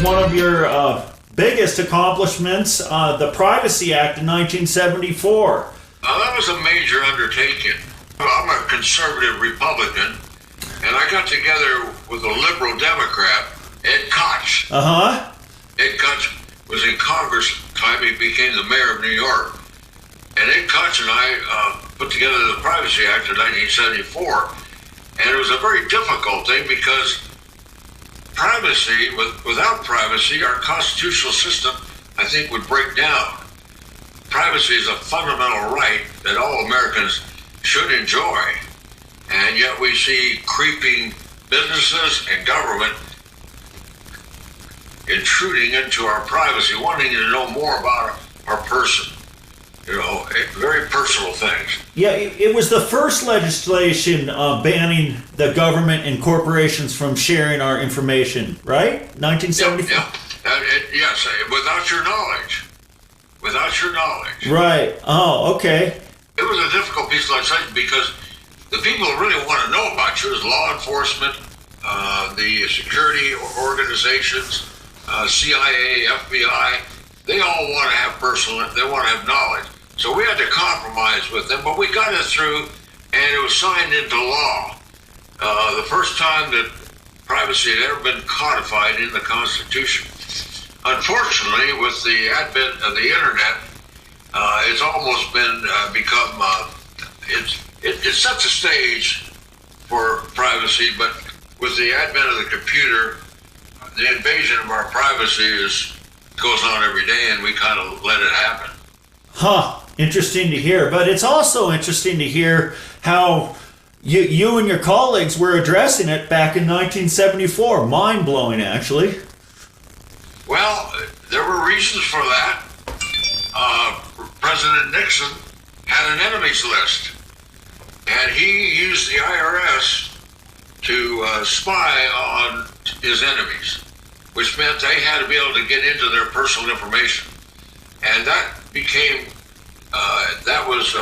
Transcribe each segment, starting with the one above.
one of your biggest accomplishments, the Privacy Act in 1974. That was a major undertaking. I'm a conservative Republican, and I got together with a liberal Democrat, Ed Koch. Ed Koch was in Congress time. He became the mayor of New York. And Ed Koch and I put together the Privacy Act in 1974. And it was a very difficult thing because privacy, without privacy, our constitutional system, I think, would break down. Privacy is a fundamental right that all Americans should enjoy. And yet we see creeping businesses and government intruding into our privacy, wanting to know more about our person. You know, very personal things. Yeah, it was the first legislation banning the government and corporations from sharing our information, right? 1974? Yes, without your knowledge. Without your knowledge. Right. Oh, okay. It was a difficult piece of legislation because the people who really want to know about you is law enforcement, the security organizations, CIA, FBI. They all want to have they want to have knowledge. So we had to compromise with them, but we got it through, and it was signed into law. The first time that privacy had ever been codified in the Constitution. Unfortunately, with the advent of the internet, it's almost been it sets a stage for privacy, but with the advent of the computer, the invasion of our privacy goes on every day, and we kind of let it happen. Interesting to hear. But it's also interesting to hear how you and your colleagues were addressing it back in 1974. Mind-blowing, actually. Well, there were reasons for that. President Nixon had an enemies list, and he used the IRS to spy on his enemies, which meant they had to be able to get into their personal information. And that became, that was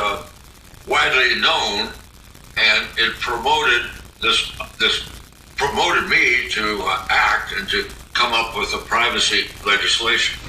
widely known, and it promoted promoted me to act and to come up with a privacy legislation.